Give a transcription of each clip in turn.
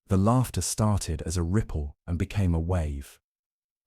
The laughter started as a ripple and became a wave.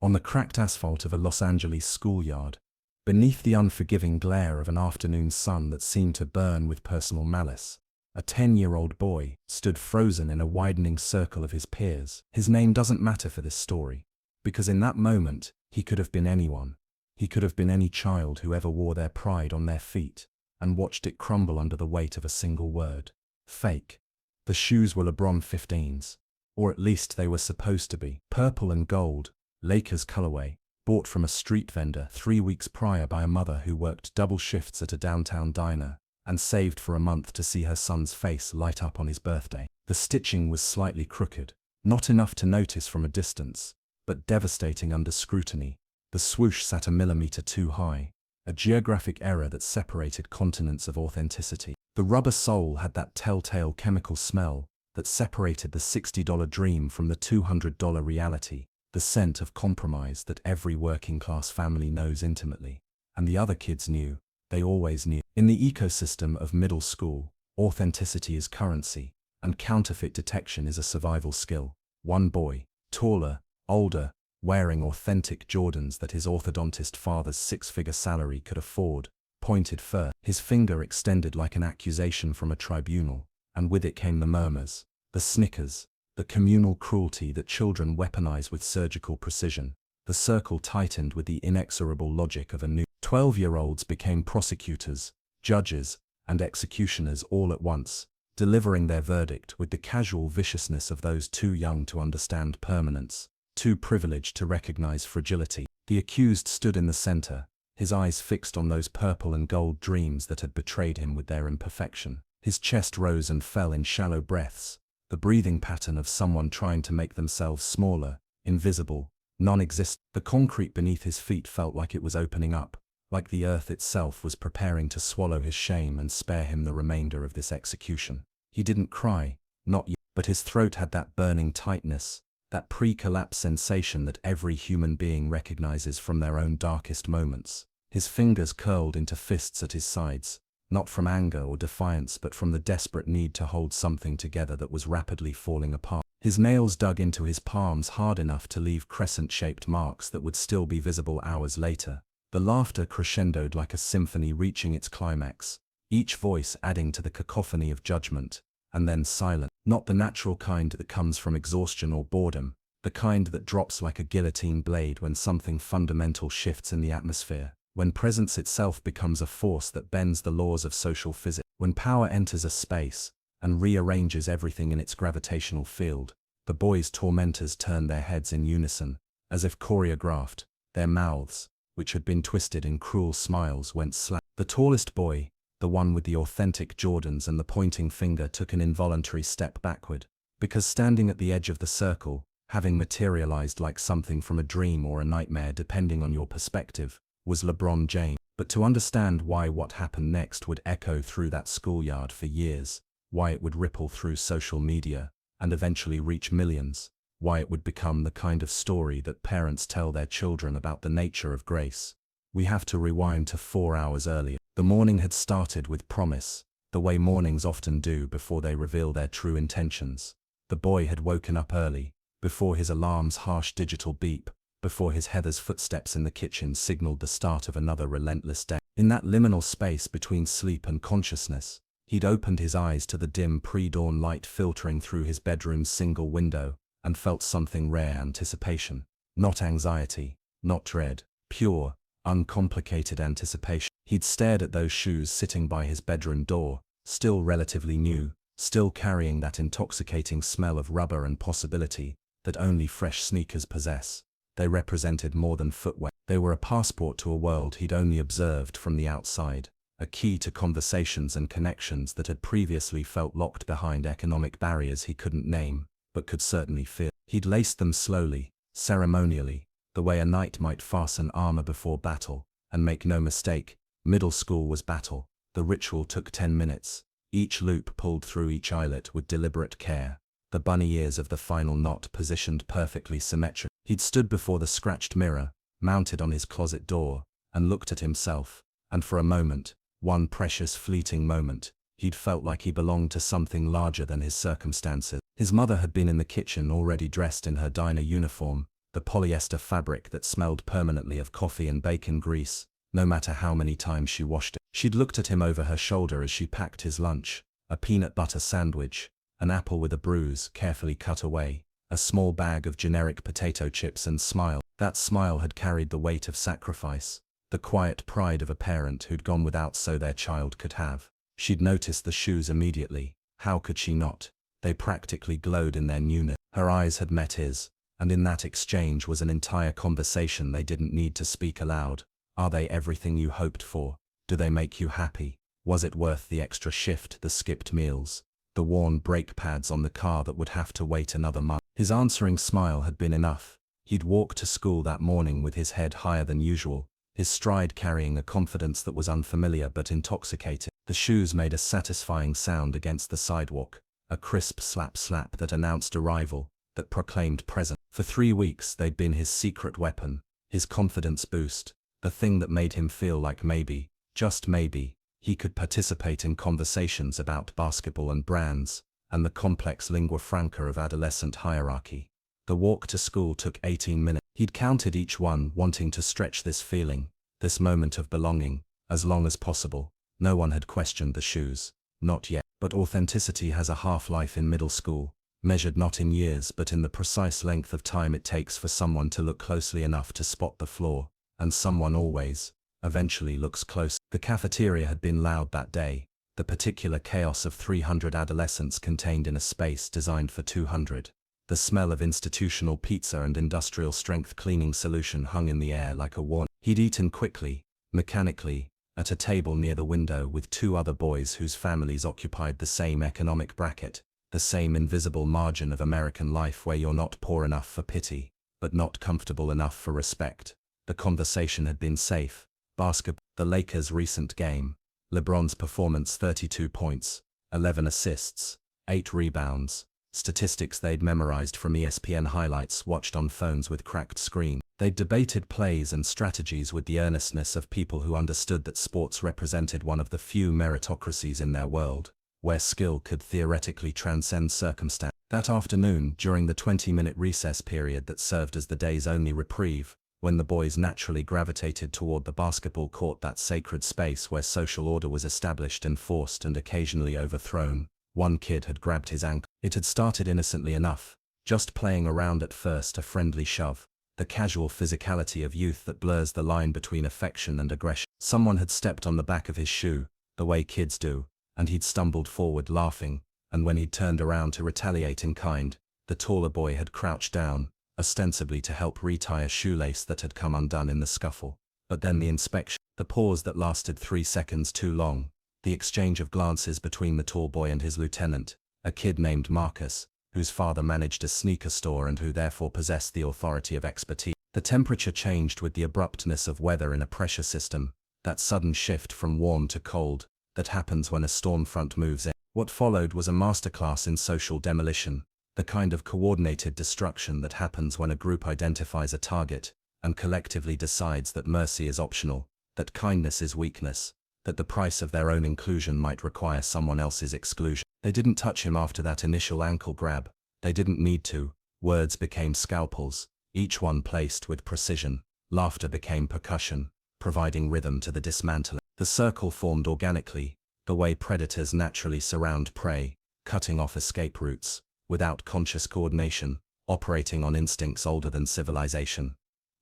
On the cracked asphalt of a Los Angeles schoolyard, beneath the unforgiving glare of an afternoon sun that seemed to burn with personal malice, a 10-year-old boy stood frozen in a widening circle of his peers. His name doesn't matter for this story, because in that moment, he could have been anyone. He could have been any child who ever wore their pride on their feet and watched it crumble under the weight of a single word: fake. The shoes were LeBron 15s, or at least they were supposed to be. Purple and gold, Lakers colorway, bought from a street vendor 3 weeks prior by a mother who worked double shifts at a downtown diner and saved for a month to see her son's face light up on his birthday. The stitching was slightly crooked, not enough to notice from a distance, but devastating under scrutiny. The swoosh sat a millimeter too high, a geographic error that separated continents of authenticity. The rubber sole had that telltale chemical smell that separated the $60 dream from the $200 reality, the scent of compromise that every working-class family knows intimately. And the other kids knew. They always knew. In the ecosystem of middle school, authenticity is currency, and counterfeit detection is a survival skill. One boy, taller, older, wearing authentic Jordans that his orthodontist father's 6-figure salary could afford, pointed first, his finger extended like an accusation from a tribunal, and with it came the murmurs, the snickers, the communal cruelty that children weaponize with surgical precision. The circle tightened with the inexorable logic of a new 12-year-olds became prosecutors, judges, and executioners all at once, delivering their verdict with the casual viciousness of those too young to understand permanence, too privileged to recognize fragility. The accused stood in the center, his eyes fixed on those purple and gold dreams that had betrayed him with their imperfection. His chest rose and fell in shallow breaths, the breathing pattern of someone trying to make themselves smaller, invisible, non-existent. The concrete beneath his feet felt like it was opening up, like the earth itself was preparing to swallow his shame and spare him the remainder of this execution. He didn't cry, not yet, but his throat had that burning tightness, that pre-collapse sensation that every human being recognizes from their own darkest moments. His fingers curled into fists at his sides, not from anger or defiance but from the desperate need to hold something together that was rapidly falling apart. His nails dug into his palms hard enough to leave crescent-shaped marks that would still be visible hours later. The laughter crescendoed like a symphony reaching its climax, each voice adding to the cacophony of judgment, and then silence. Not the natural kind that comes from exhaustion or boredom, the kind that drops like a guillotine blade when something fundamental shifts in the atmosphere, when presence itself becomes a force that bends the laws of social physics, when power enters a space and rearranges everything in its gravitational field. The boys' tormentors turned their heads in unison, as if choreographed. Their mouths, which had been twisted in cruel smiles, went slack. The tallest boy, the one with the authentic Jordans and the pointing finger, took an involuntary step backward, because standing at the edge of the circle, having materialized like something from a dream or a nightmare depending on your perspective, was LeBron James. But to understand why what happened next would echo through that schoolyard for years, why it would ripple through social media and eventually reach millions, why it would become the kind of story that parents tell their children about the nature of grace, we have to rewind to 4 hours earlier. The morning had started with promise, the way mornings often do before they reveal their true intentions. The boy had woken up early, before his alarm's harsh digital beep, before his Heather's footsteps in the kitchen signaled the start of another relentless day. In that liminal space between sleep and consciousness, he'd opened his eyes to the dim pre-dawn light filtering through his bedroom's single window, and felt something rare: anticipation. Not anxiety, not dread, pure, uncomplicated anticipation. He'd stared at those shoes sitting by his bedroom door, still relatively new, still carrying that intoxicating smell of rubber and possibility that only fresh sneakers possess. They represented more than footwear. They were a passport to a world he'd only observed from the outside, a key to conversations and connections that had previously felt locked behind economic barriers he couldn't name, but could certainly feel. He'd laced them slowly, ceremonially, the way a knight might fasten armor before battle, and make no mistake, middle school was battle. The ritual took 10 minutes, each loop pulled through each eyelet with deliberate care, the bunny ears of the final knot positioned perfectly symmetric. He'd stood before the scratched mirror, mounted on his closet door, and looked at himself, and for a moment, one precious fleeting moment, he'd felt like he belonged to something larger than his circumstances. His mother had been in the kitchen already dressed in her diner uniform, the polyester fabric that smelled permanently of coffee and bacon grease, no matter how many times she washed it. She'd looked at him over her shoulder as she packed his lunch, a peanut butter sandwich, an apple with a bruise carefully cut away, a small bag of generic potato chips, and smiled. That smile had carried the weight of sacrifice, the quiet pride of a parent who'd gone without so their child could have. She'd noticed the shoes immediately. How could she not? They practically glowed in their newness. Her eyes had met his, and in that exchange was an entire conversation they didn't need to speak aloud. Are they everything you hoped for? Do they make you happy? Was it worth the extra shift, the skipped meals, the worn brake pads on the car that would have to wait another month? His answering smile had been enough. He'd walked to school that morning with his head higher than usual, his stride carrying a confidence that was unfamiliar but intoxicating. The shoes made a satisfying sound against the sidewalk, a crisp slap-slap that announced arrival, that proclaimed presence. For 3 weeks they'd been his secret weapon, his confidence boost, the thing that made him feel like maybe, just maybe, he could participate in conversations about basketball and brands, and the complex lingua franca of adolescent hierarchy. The walk to school took 18 minutes. He'd counted each one, wanting to stretch this feeling, this moment of belonging, as long as possible. No one had questioned the shoes. Not yet. But authenticity has a half-life in middle school, measured not in years but in the precise length of time it takes for someone to look closely enough to spot the flaw, and someone always, eventually looks close. The cafeteria had been loud that day, the particular chaos of 300 adolescents contained in a space designed for 200. The smell of institutional pizza and industrial-strength cleaning solution hung in the air like a warning. He'd eaten quickly, mechanically, at a table near the window with 2 other boys whose families occupied the same economic bracket, the same invisible margin of American life where you're not poor enough for pity, but not comfortable enough for respect. The conversation had been safe. Basketball, the Lakers' recent game, LeBron's performance, 32 points, 11 assists, 8 rebounds, statistics they'd memorized from ESPN highlights watched on phones with cracked screens. They'd debated plays and strategies with the earnestness of people who understood that sports represented one of the few meritocracies in their world, where skill could theoretically transcend circumstance. That afternoon, during the 20-minute recess period that served as the day's only reprieve, when the boys naturally gravitated toward the basketball court, that sacred space where social order was established, enforced, and occasionally overthrown, one kid had grabbed his ankle. It had started innocently enough, just playing around at first, a friendly shove, the casual physicality of youth that blurs the line between affection and aggression. Someone had stepped on the back of his shoe, the way kids do, and he'd stumbled forward laughing, and when he'd turned around to retaliate in kind, the taller boy had crouched down, ostensibly to help retie a shoelace that had come undone in the scuffle. But then the inspection, the pause that lasted 3 seconds too long, the exchange of glances between the tall boy and his lieutenant, a kid named Marcus, whose father managed a sneaker store and who therefore possessed the authority of expertise. The temperature changed with the abruptness of weather in a pressure system, that sudden shift from warm to cold, that happens when a storm front moves in. What followed was a masterclass in social demolition, the kind of coordinated destruction that happens when a group identifies a target, and collectively decides that mercy is optional, that kindness is weakness, that the price of their own inclusion might require someone else's exclusion. They didn't touch him after that initial ankle grab. They didn't need to. Words became scalpels, each one placed with precision. Laughter became percussion, providing rhythm to the dismantling. The circle formed organically, the way predators naturally surround prey, cutting off escape routes, without conscious coordination, operating on instincts older than civilization.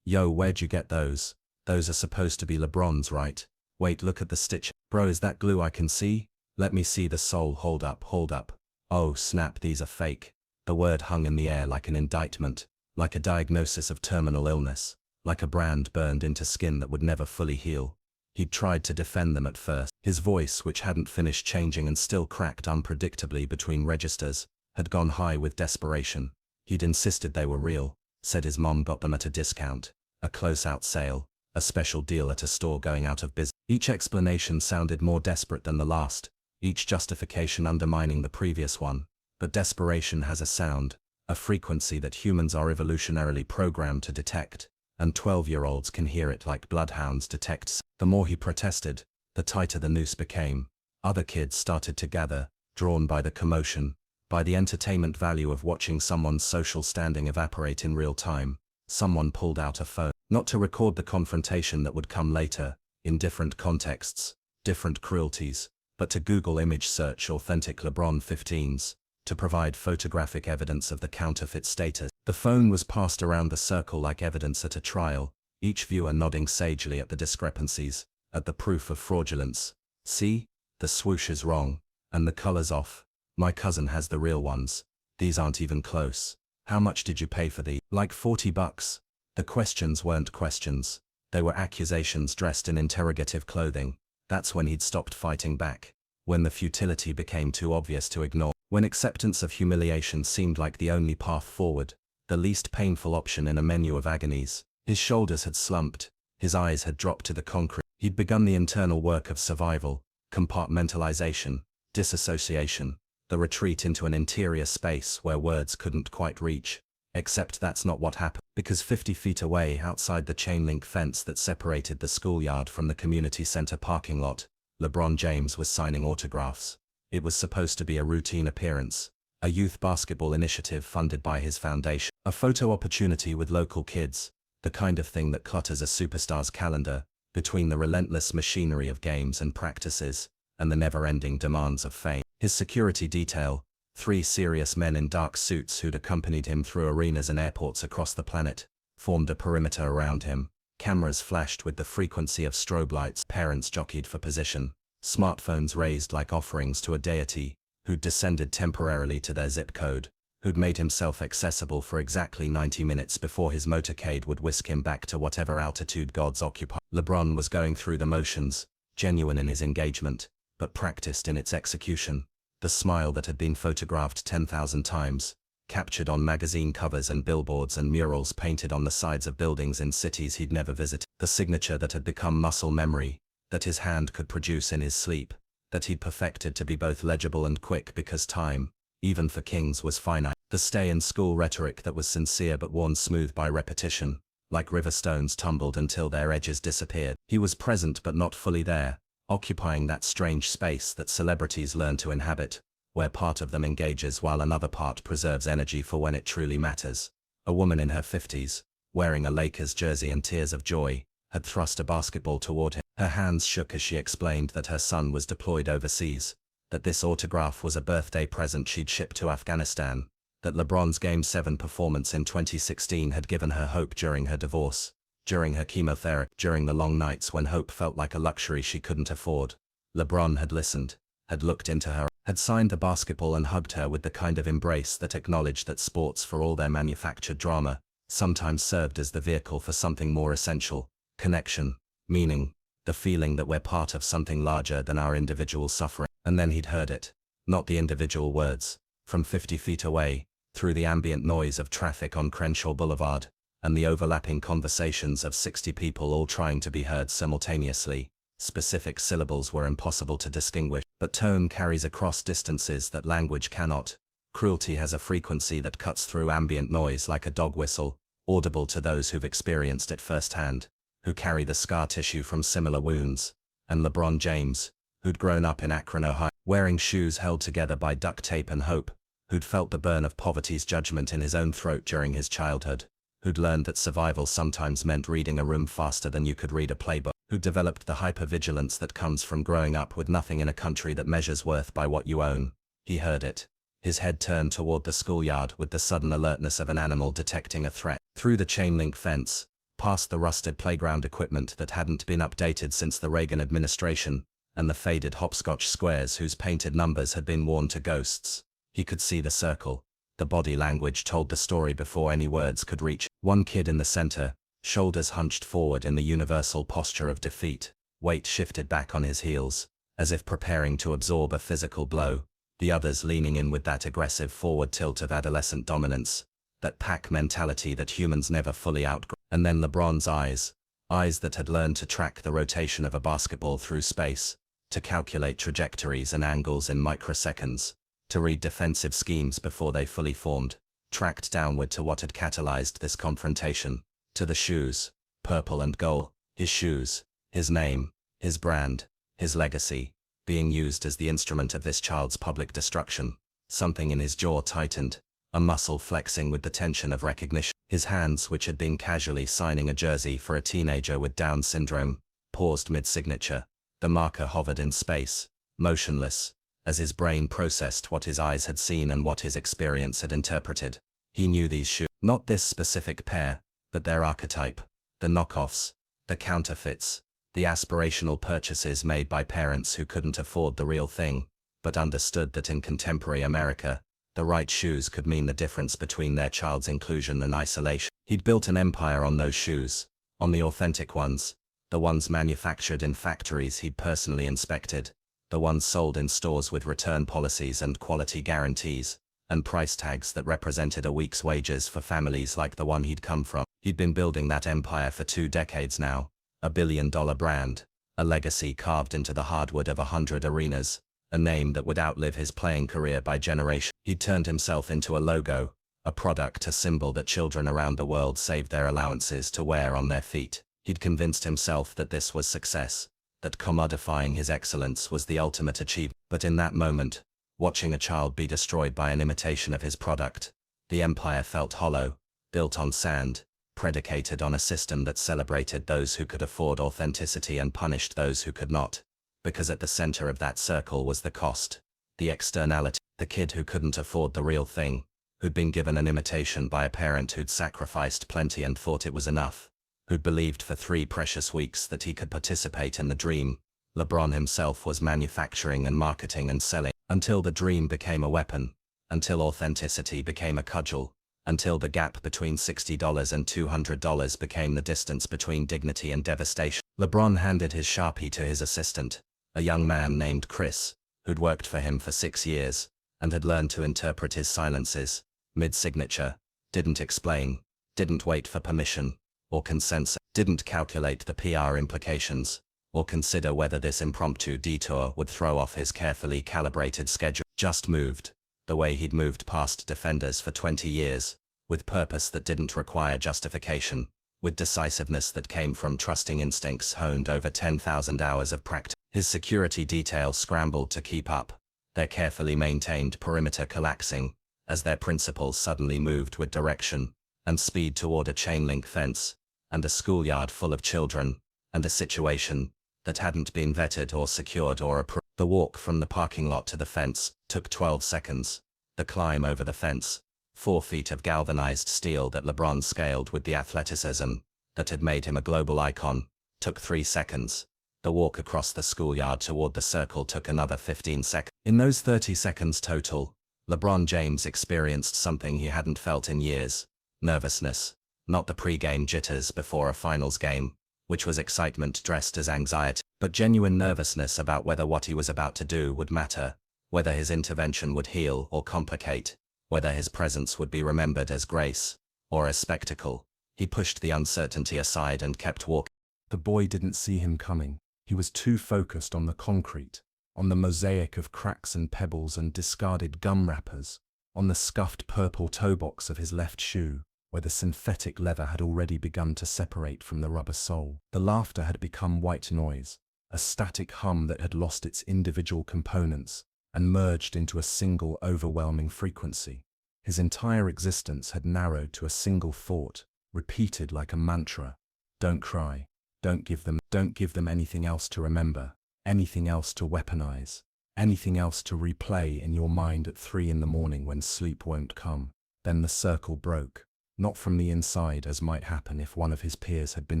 Yo, where'd you get those? Those are supposed to be LeBron's, right? Wait, look at the stitch. Bro, is that glue I can see? Let me see the sole. Hold up, hold up. Oh snap, these are fake. The word hung in the air like an indictment, like a diagnosis of terminal illness, like a brand burned into skin that would never fully heal. He'd tried to defend them at first. His voice, which hadn't finished changing and still cracked unpredictably between registers, had gone high with desperation. He'd insisted they were real, said his mom got them at a discount, a close-out sale, a special deal at a store going out of business. Each explanation sounded more desperate than the last, each justification undermining the previous one. But desperation has a sound, a frequency that humans are evolutionarily programmed to detect, and 12-year-olds can hear it like bloodhounds detect. The more he protested, the tighter the noose became. Other kids started to gather, drawn by the commotion, by the entertainment value of watching someone's social standing evaporate in real time. Someone pulled out a phone, not to record the confrontation that would come later, in different contexts, different cruelties, but to Google image search authentic LeBron 15s, to provide photographic evidence of the counterfeit status. The phone was passed around the circle like evidence at a trial, each viewer nodding sagely at the discrepancies, at the proof of fraudulence. See, the swoosh is wrong, and the color's off. My cousin has the real ones. These aren't even close. How much did you pay for these? Like $40. The questions weren't questions. They were accusations dressed in interrogative clothing. That's when he'd stopped fighting back. When the futility became too obvious to ignore. When acceptance of humiliation seemed like the only path forward, the least painful option in a menu of agonies. His shoulders had slumped. His eyes had dropped to the concrete. He'd begun the internal work of survival, compartmentalization, disassociation, the retreat into an interior space where words couldn't quite reach. Except that's not what happened, because 50 feet away outside the chain-link fence that separated the schoolyard from the community center parking lot, LeBron James was signing autographs. It was supposed to be a routine appearance, a youth basketball initiative funded by his foundation, a photo opportunity with local kids, the kind of thing that clutters a superstar's calendar, between the relentless machinery of games and practices, and the never-ending demands of fame. His security detail, 3 serious men in dark suits who'd accompanied him through arenas and airports across the planet, formed a perimeter around him. Cameras flashed with the frequency of strobe lights. Parents jockeyed for position, smartphones raised like offerings to a deity, who'd descended temporarily to their zip code, who'd made himself accessible for exactly 90 minutes before his motorcade would whisk him back to whatever altitude gods occupy. LeBron was going through the motions, genuine in his engagement, but practiced in its execution. The smile that had been photographed 10,000 times, captured on magazine covers and billboards and murals painted on the sides of buildings in cities he'd never visited. The signature that had become muscle memory, that his hand could produce in his sleep, that he'd perfected to be both legible and quick because time, even for kings, was finite. The stay-in-school rhetoric that was sincere but worn smooth by repetition, like river stones tumbled until their edges disappeared. He was present but not fully there, occupying that strange space that celebrities learn to inhabit, where part of them engages while another part preserves energy for when it truly matters. A woman in her 50s, wearing a Lakers jersey and tears of joy, had thrust a basketball toward him. Her hands shook as she explained that her son was deployed overseas, that this autograph was a birthday present she'd shipped to Afghanistan, that LeBron's Game 7 performance in 2016 had given her hope during her divorce, during her chemotherapy, during the long nights when hope felt like a luxury she couldn't afford. LeBron had listened, had looked into her, had signed the basketball and hugged her with the kind of embrace that acknowledged that sports, for all their manufactured drama, sometimes served as the vehicle for something more essential: connection, meaning, the feeling that we're part of something larger than our individual suffering. And then he'd heard it, not the individual words, from 50 feet away, through the ambient noise of traffic on Crenshaw Boulevard, and the overlapping conversations of 60 people all trying to be heard simultaneously. Specific syllables were impossible to distinguish, but tone carries across distances that language cannot. Cruelty has a frequency that cuts through ambient noise like a dog whistle, audible to those who've experienced it firsthand, who carry the scar tissue from similar wounds. And LeBron James, who'd grown up in Akron, Ohio, wearing shoes held together by duct tape and hope, who'd felt the burn of poverty's judgment in his own throat during his childhood, who'd learned that survival sometimes meant reading a room faster than you could read a playbook, who'd developed the hypervigilance that comes from growing up with nothing in a country that measures worth by what you own. He heard it. His head turned toward the schoolyard with the sudden alertness of an animal detecting a threat. Through the chain-link fence, past the rusted playground equipment that hadn't been updated since the Reagan administration, and the faded hopscotch squares whose painted numbers had been worn to ghosts, he could see the circle. The body language told the story before any words could reach. One kid in the center, shoulders hunched forward in the universal posture of defeat, weight shifted back on his heels, as if preparing to absorb a physical blow, the others leaning in with that aggressive forward tilt of adolescent dominance, that pack mentality that humans never fully outgrow. And then LeBron's eyes that had learned to track the rotation of a basketball through space, to calculate trajectories and angles in microseconds, to read defensive schemes before they fully formed, tracked downward to what had catalyzed this confrontation, to the shoes, purple and gold, his shoes, his name, his brand, his legacy, being used as the instrument of this child's public destruction. Something in his jaw tightened, a muscle flexing with the tension of recognition. His hands, which had been casually signing a jersey for a teenager with Down syndrome, paused mid-signature. The marker hovered in space, motionless, as his brain processed what his eyes had seen and what his experience had interpreted. He knew these shoes, not this specific pair, but their archetype, the knockoffs, the counterfeits, the aspirational purchases made by parents who couldn't afford the real thing, but understood that in contemporary America, the right shoes could mean the difference between their child's inclusion and isolation. He'd built an empire on those shoes, on the authentic ones, the ones manufactured in factories he'd personally inspected, the ones sold in stores with return policies and quality guarantees, and price tags that represented a week's wages for families like the one he'd come from. He'd been building that empire for 2 decades now, a billion-dollar brand, a legacy carved into the hardwood of 100 arenas, a name that would outlive his playing career by generation. He'd turned himself into a logo, a product, a symbol that children around the world saved their allowances to wear on their feet. He'd convinced himself that this was success, that commodifying his excellence was the ultimate achievement. But in that moment, watching a child be destroyed by an imitation of his product, the empire felt hollow, built on sand, predicated on a system that celebrated those who could afford authenticity and punished those who could not. Because at the center of that circle was the cost, the externality, the kid who couldn't afford the real thing, who'd been given an imitation by a parent who'd sacrificed plenty and thought it was enough, who'd believed for 3 precious weeks that he could participate in the dream. LeBron himself was manufacturing and marketing and selling, until the dream became a weapon, until authenticity became a cudgel, until the gap between $60 and $200 became the distance between dignity and devastation. LeBron handed his Sharpie to his assistant, a young man named Chris, who'd worked for him for 6 years, and had learned to interpret his silences, mid-signature, didn't explain, didn't wait for permission, or consent, didn't calculate the PR implications, or consider whether this impromptu detour would throw off his carefully calibrated schedule. Just moved, the way he'd moved past defenders for 20 years, with purpose that didn't require justification, with decisiveness that came from trusting instincts honed over 10,000 hours of practice. His security detail scrambled to keep up, their carefully maintained perimeter collapsing, as their principals suddenly moved with direction and speed toward a chain-link fence, and a schoolyard full of children, and a situation that hadn't been vetted or secured or approved. The walk from the parking lot to the fence took 12 seconds. The climb over the fence, 4 feet of galvanized steel that LeBron scaled with the athleticism that had made him a global icon, took 3 seconds. The walk across the schoolyard toward the circle took another 15 seconds. In those 30 seconds total, LeBron James experienced something he hadn't felt in years. Nervousness, not the pre-game jitters before a finals game, which was excitement dressed as anxiety, but genuine nervousness about whether what he was about to do would matter, whether his intervention would heal or complicate, whether his presence would be remembered as grace or as spectacle. He pushed the uncertainty aside and kept walking. The boy didn't see him coming. He was too focused on the concrete, on the mosaic of cracks and pebbles and discarded gum wrappers, on the scuffed purple toe box of his left shoe, where the synthetic leather had already begun to separate from the rubber sole. The laughter had become white noise, a static hum that had lost its individual components and merged into a single overwhelming frequency. His entire existence had narrowed to a single thought, repeated like a mantra: don't cry. Don't give them anything else to remember, anything else to weaponize, anything else to replay in your mind at 3 in the morning when sleep won't come. Then the circle broke, not from the inside as might happen if one of his peers had been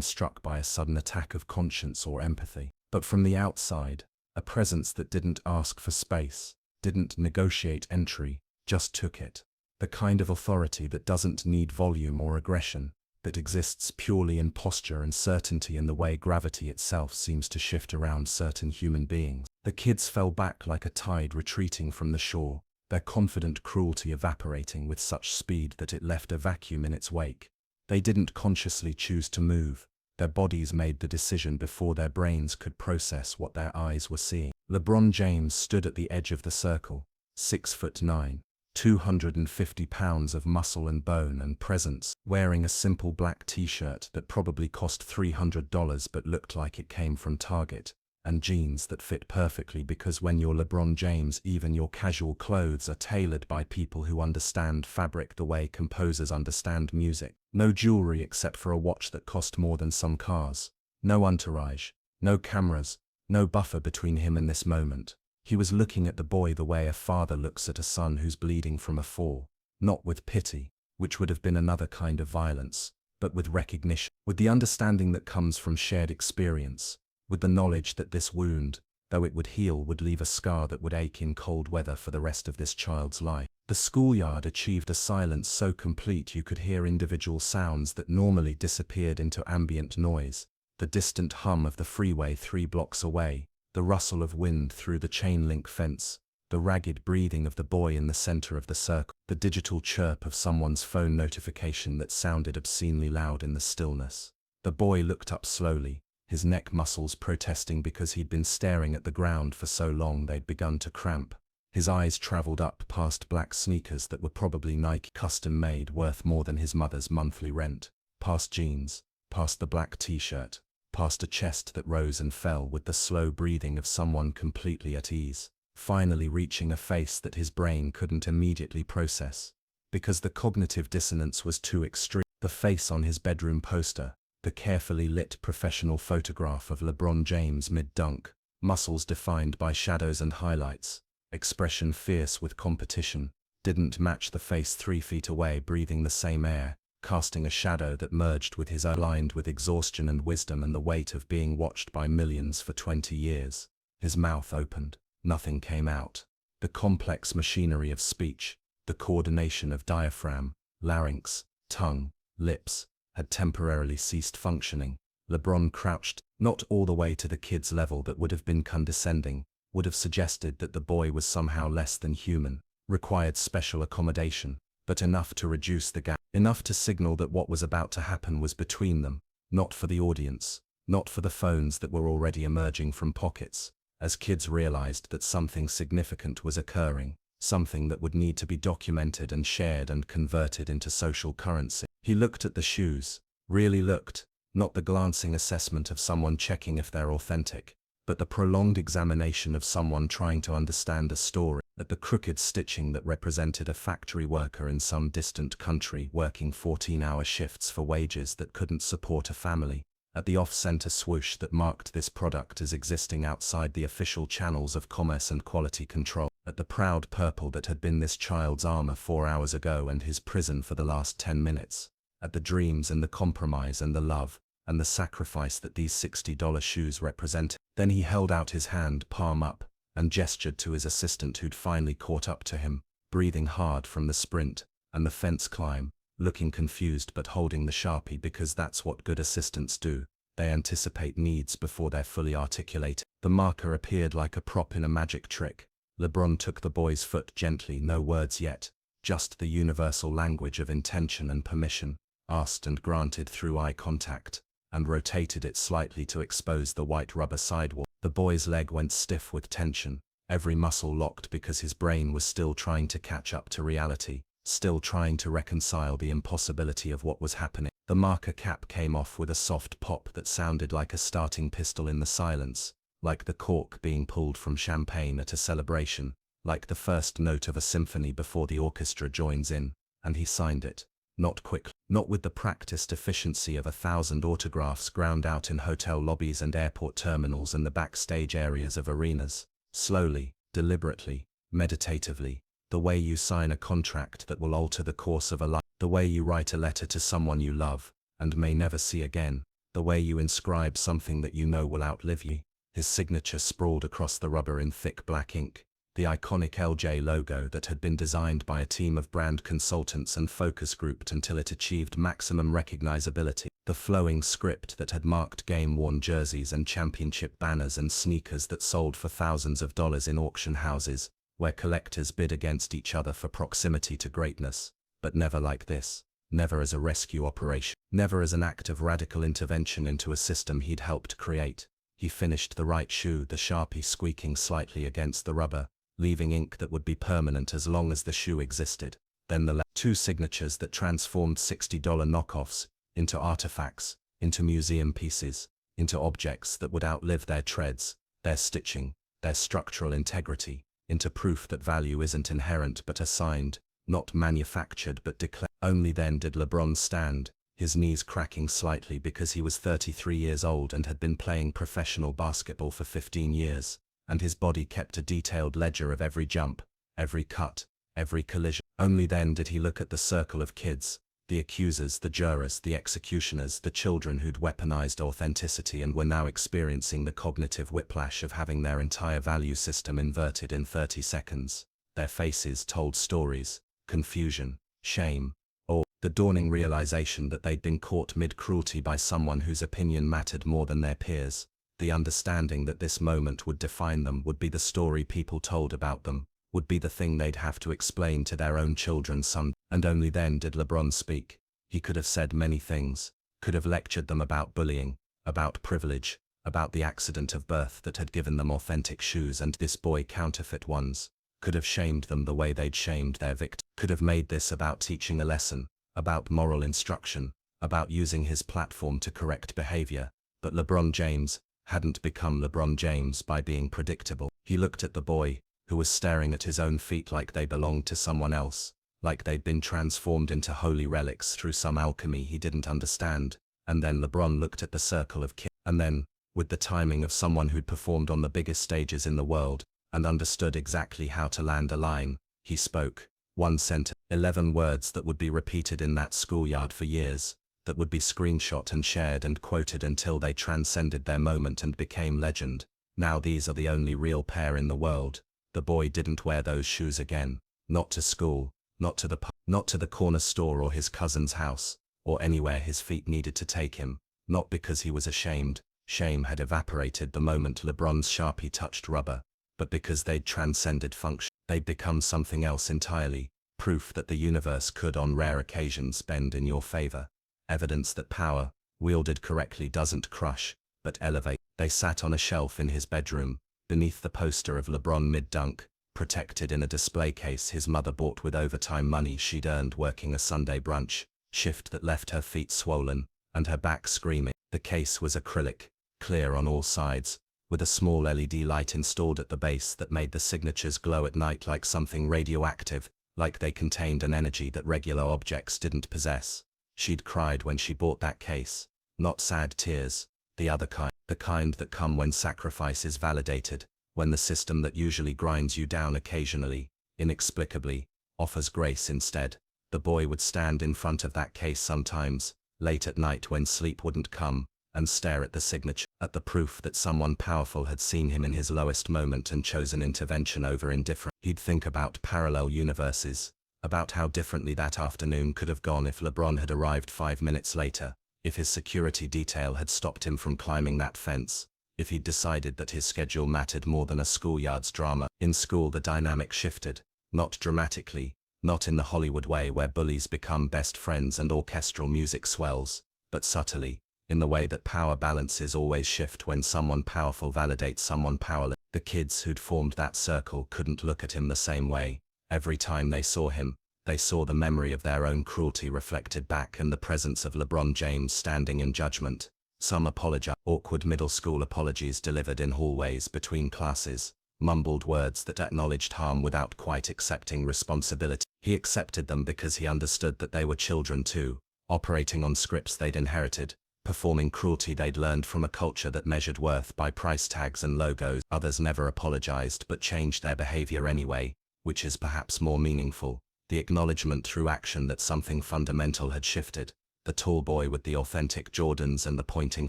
struck by a sudden attack of conscience or empathy, but from the outside, a presence that didn't ask for space, didn't negotiate entry, just took it. The kind of authority that doesn't need volume or aggression, that exists purely in posture and certainty in the way gravity itself seems to shift around certain human beings. The kids fell back like a tide retreating from the shore, their confident cruelty evaporating with such speed that it left a vacuum in its wake. They didn't consciously choose to move. Their bodies made the decision before their brains could process what their eyes were seeing. LeBron James stood at the edge of the circle, 6'9", 250 pounds of muscle and bone and presence, wearing a simple black t-shirt that probably cost $300 but looked like it came from Target. and jeans that fit perfectly, because when you're LeBron James, even your casual clothes are tailored by people who understand fabric the way composers understand music. No jewelry except for a watch that cost more than some cars. No entourage, no cameras, no buffer between him and this moment. He was looking at the boy the way a father looks at a son who's bleeding from a fall, not with pity, which would have been another kind of violence, but with recognition, with the understanding that comes from shared experience, with the knowledge that this wound, though it would heal, would leave a scar that would ache in cold weather for the rest of this child's life. The schoolyard achieved a silence so complete you could hear individual sounds that normally disappeared into ambient noise: the distant hum of the freeway 3 blocks away, the rustle of wind through the chain-link fence, the ragged breathing of the boy in the center of the circle, the digital chirp of someone's phone notification that sounded obscenely loud in the stillness. The boy looked up slowly, his neck muscles protesting because he'd been staring at the ground for so long they'd begun to cramp. His eyes traveled up past black sneakers that were probably Nike custom-made, worth more than his mother's monthly rent, past jeans, past the black t-shirt, past a chest that rose and fell with the slow breathing of someone completely at ease, finally reaching a face that his brain couldn't immediately process, because the cognitive dissonance was too extreme. The face on his bedroom poster, the carefully lit professional photograph of LeBron James mid-dunk, muscles defined by shadows and highlights, expression fierce with competition, didn't match the face 3 feet away breathing the same air, casting a shadow that merged with his own, lined with exhaustion and wisdom and the weight of being watched by millions for 20 years. His mouth opened. Nothing came out. The complex machinery of speech, the coordination of diaphragm, larynx, tongue, lips, had temporarily ceased functioning. LeBron crouched, not all the way to the kid's level that would have been condescending, would have suggested that the boy was somehow less than human, required special accommodation, but enough to reduce the gap, enough to signal that what was about to happen was between them, not for the audience, not for the phones that were already emerging from pockets, as kids realized that something significant was occurring, something that would need to be documented and shared and converted into social currency. He looked at the shoes, really looked, not the glancing assessment of someone checking if they're authentic, but the prolonged examination of someone trying to understand a story, at the crooked stitching that represented a factory worker in some distant country working 14-hour shifts for wages that couldn't support a family, at the off-center swoosh that marked this product as existing outside the official channels of commerce and quality control, at the proud purple that had been this child's armor 4 hours ago and his prison for the last 10 minutes, at the dreams and the compromise and the love and the sacrifice that these $60 shoes represented. Then he held out his hand, palm up, and gestured to his assistant who'd finally caught up to him, breathing hard from the sprint and the fence climb, looking confused but holding the Sharpie because that's what good assistants do. They anticipate needs before they're fully articulated. The marker appeared like a prop in a magic trick. LeBron took the boy's foot gently, no words yet, just the universal language of intention and permission, asked and granted through eye contact, and rotated it slightly to expose the white rubber sidewall. The boy's leg went stiff with tension, every muscle locked because his brain was still trying to catch up to reality, still trying to reconcile the impossibility of what was happening. The marker cap came off with a soft pop that sounded like a starting pistol in the silence, like the cork being pulled from champagne at a celebration, like the first note of a symphony before the orchestra joins in, and he signed it. Not quickly, not with the practiced efficiency of 1,000 autographs ground out in hotel lobbies and airport terminals and the backstage areas of arenas. Slowly, deliberately, meditatively, the way you sign a contract that will alter the course of a life, the way you write a letter to someone you love and may never see again, the way you inscribe something that you know will outlive you. His signature sprawled across the rubber in thick black ink, the iconic LJ logo that had been designed by a team of brand consultants and focus grouped until it achieved maximum recognizability, the flowing script that had marked game-worn jerseys and championship banners and sneakers that sold for thousands of dollars in auction houses, where collectors bid against each other for proximity to greatness, but never like this, never as a rescue operation, never as an act of radical intervention into a system he'd helped create. He finished the right shoe, the Sharpie squeaking slightly against the rubber, leaving ink that would be permanent as long as the shoe existed. Then the two signatures that transformed $60 knockoffs into artifacts, into museum pieces, into objects that would outlive their treads, their stitching, their structural integrity, into proof that value isn't inherent but assigned, not manufactured but declared. Only then did LeBron stand, his knees cracking slightly because he was 33 years old and had been playing professional basketball for 15 years, and his body kept a detailed ledger of every jump, every cut, every collision. Only then did he look at the circle of kids, the accusers, the jurors, the executioners, the children who'd weaponized authenticity and were now experiencing the cognitive whiplash of having their entire value system inverted in 30 seconds. Their faces told stories, confusion, shame, or the dawning realization that they'd been caught mid-cruelty by someone whose opinion mattered more than their peers, the understanding that this moment would define them, would be the story people told about them, would be the thing they'd have to explain to their own children someday. And only then did LeBron speak. He could have said many things, could have lectured them about bullying, about privilege, about the accident of birth that had given them authentic shoes and this boy counterfeit ones, could have shamed them the way they'd shamed their victim, could have made this about teaching a lesson, about moral instruction, about using his platform to correct behavior. But LeBron James hadn't become LeBron James by being predictable. He looked at the boy, who was staring at his own feet like they belonged to someone else, like they'd been transformed into holy relics through some alchemy he didn't understand, and then LeBron looked at the circle of kids, and then, with the timing of someone who'd performed on the biggest stages in the world, and understood exactly how to land a line, he spoke. One sentence, 11 words that would be repeated in that schoolyard for years, that would be screenshot and shared and quoted until they transcended their moment and became legend. Now these are the only real pair in the world. The boy didn't wear those shoes again, not to school, not to the pub, not to the corner store or his cousin's house, or anywhere his feet needed to take him, not because he was ashamed. Shame had evaporated the moment LeBron's Sharpie touched rubber, but because they'd transcended function. They'd become something else entirely, proof that the universe could on rare occasions bend in your favor, evidence that power, wielded correctly, doesn't crush, but elevate. They sat on a shelf in his bedroom, beneath the poster of LeBron mid-dunk, protected in a display case his mother bought with overtime money she'd earned working a Sunday brunch shift that left her feet swollen, and her back screaming. The case was acrylic, clear on all sides, with a small LED light installed at the base that made the signatures glow at night like something radioactive, like they contained an energy that regular objects didn't possess. She'd cried when she bought that case, not sad tears, the other kind. The kind that come when sacrifice is validated, when the system that usually grinds you down occasionally, inexplicably, offers grace instead. The boy would stand in front of that case sometimes, late at night when sleep wouldn't come, and stare at the signature, at the proof that someone powerful had seen him in his lowest moment and chosen intervention over indifference. He'd think about parallel universes, about how differently that afternoon could have gone if LeBron had arrived 5 minutes later, if his security detail had stopped him from climbing that fence, if he'd decided that his schedule mattered more than a schoolyard's drama. In school the dynamic shifted, not dramatically, not in the Hollywood way where bullies become best friends and orchestral music swells, but subtly, in the way that power balances always shift when someone powerful validates someone powerless. The kids who'd formed that circle couldn't look at him the same way. Every time they saw him, they saw the memory of their own cruelty reflected back and the presence of LeBron James standing in judgment. Some apologized, awkward middle school apologies delivered in hallways between classes, mumbled words that acknowledged harm without quite accepting responsibility. He accepted them because he understood that they were children too, operating on scripts they'd inherited, performing cruelty they'd learned from a culture that measured worth by price tags and logos. Others never apologized but changed their behavior anyway, which is perhaps more meaningful. The acknowledgement through action that something fundamental had shifted. The tall boy with the authentic Jordans and the pointing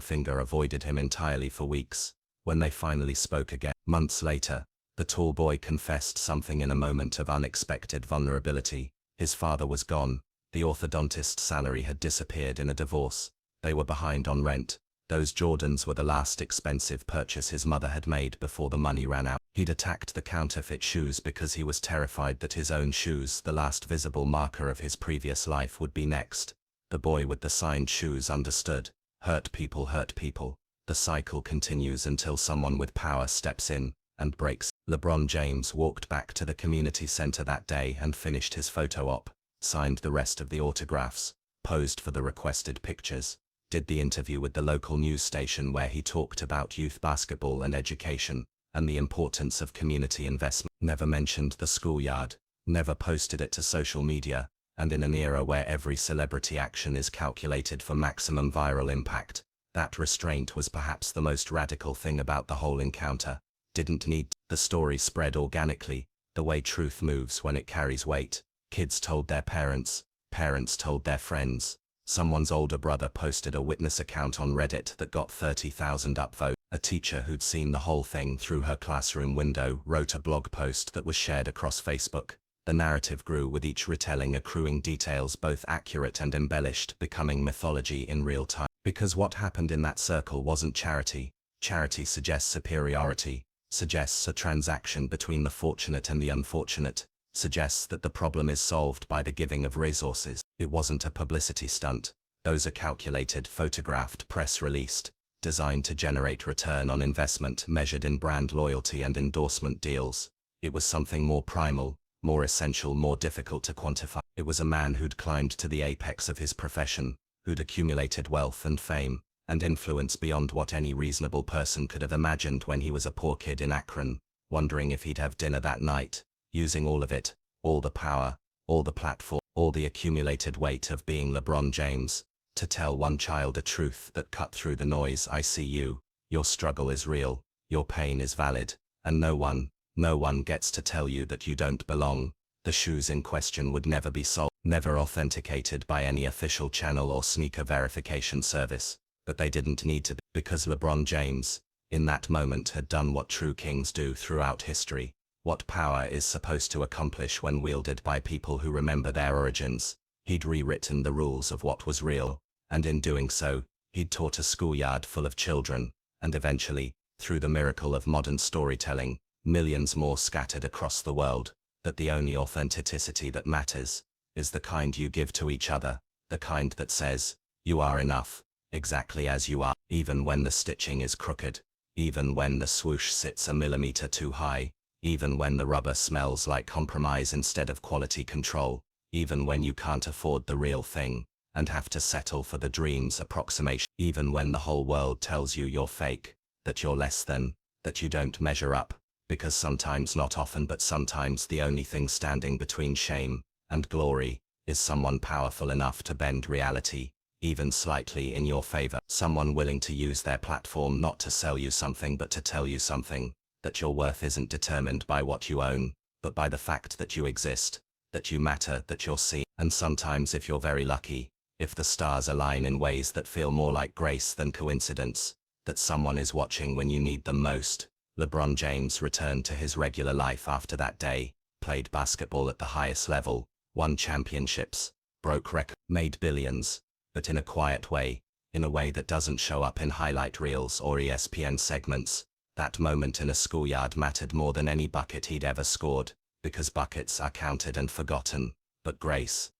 finger avoided him entirely for weeks. When they finally spoke again, months later, the tall boy confessed something in a moment of unexpected vulnerability. His father was gone, the orthodontist's salary had disappeared in a divorce, they were behind on rent. Those Jordans were the last expensive purchase his mother had made before the money ran out. He'd attacked the counterfeit shoes because he was terrified that his own shoes, the last visible marker of his previous life, would be next. The boy with the signed shoes understood. Hurt people hurt people. The cycle continues until someone with power steps in and breaks. LeBron James walked back to the community center that day and finished his photo op, signed the rest of the autographs, posed for the requested pictures, did the interview with the local news station where he talked about youth basketball and education, and the importance of community investment. Never mentioned the schoolyard, never posted it to social media, and in an era where every celebrity action is calculated for maximum viral impact, that restraint was perhaps the most radical thing about the whole encounter. Didn't need the story spread organically, the way truth moves when it carries weight. Kids told their parents, parents told their friends. Someone's older brother posted a witness account on Reddit that got 30,000 upvotes. A teacher who'd seen the whole thing through her classroom window wrote a blog post that was shared across Facebook. The narrative grew with each retelling, accruing details both accurate and embellished, becoming mythology in real time. Because what happened in that circle wasn't charity. Charity suggests superiority, suggests a transaction between the fortunate and the unfortunate, suggests that the problem is solved by the giving of resources. It wasn't a publicity stunt. Those are calculated, photographed, press released, designed to generate return on investment measured in brand loyalty and endorsement deals. It was something more primal, more essential, more difficult to quantify. It was a man who'd climbed to the apex of his profession, who'd accumulated wealth and fame, and influence beyond what any reasonable person could have imagined when he was a poor kid in Akron, wondering if he'd have dinner that night, using all of it, all the power, all the platform, all the accumulated weight of being LeBron James, to tell one child a truth that cut through the noise. I see you, your struggle is real, your pain is valid, and no one gets to tell you that you don't belong. The shoes in question would never be sold, never authenticated by any official channel or sneaker verification service, but they didn't need to be, because LeBron James, in that moment, had done what true kings do throughout history, what power is supposed to accomplish when wielded by people who remember their origins. He'd rewritten the rules of what was real, and in doing so, he'd taught a schoolyard full of children, and eventually, through the miracle of modern storytelling, millions more scattered across the world, that the only authenticity that matters is the kind you give to each other, the kind that says, you are enough, exactly as you are, even when the stitching is crooked, even when the swoosh sits a millimeter too high, even when the rubber smells like compromise instead of quality control, even when you can't afford the real thing and have to settle for the dream's approximation, even when the whole world tells you you're fake, that you're less than, that you don't measure up. Because sometimes, not often but sometimes, the only thing standing between shame and glory is someone powerful enough to bend reality, even slightly in your favor. Someone willing to use their platform not to sell you something but to tell you something, that your worth isn't determined by what you own, but by the fact that you exist, that you matter, that you're seen. And sometimes, if you're very lucky, if the stars align in ways that feel more like grace than coincidence, that someone is watching when you need them most. LeBron James returned to his regular life after that day, played basketball at the highest level, won championships, broke records, made billions, but in a quiet way, in a way that doesn't show up in highlight reels or ESPN segments. That moment in a schoolyard mattered more than any bucket he'd ever scored, because buckets are counted and forgotten, but grace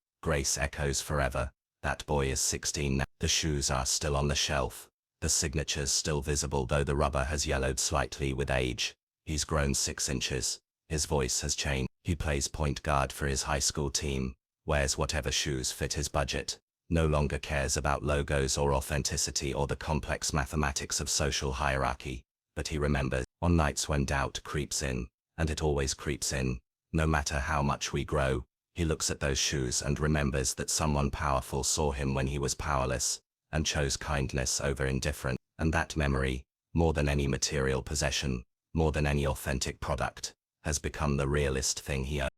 echoes forever. That boy is 16 now. The shoes are still on the shelf. The signature's still visible, though the rubber has yellowed slightly with age. He's grown 6 inches. His voice has changed. He plays point guard for his high school team, wears whatever shoes fit his budget, no longer cares about logos or authenticity or the complex mathematics of social hierarchy. But he remembers, on nights when doubt creeps in, and it always creeps in, no matter how much we grow, he looks at those shoes and remembers that someone powerful saw him when he was powerless, and chose kindness over indifference. And that memory, more than any material possession, more than any authentic product, has become the realest thing he owns.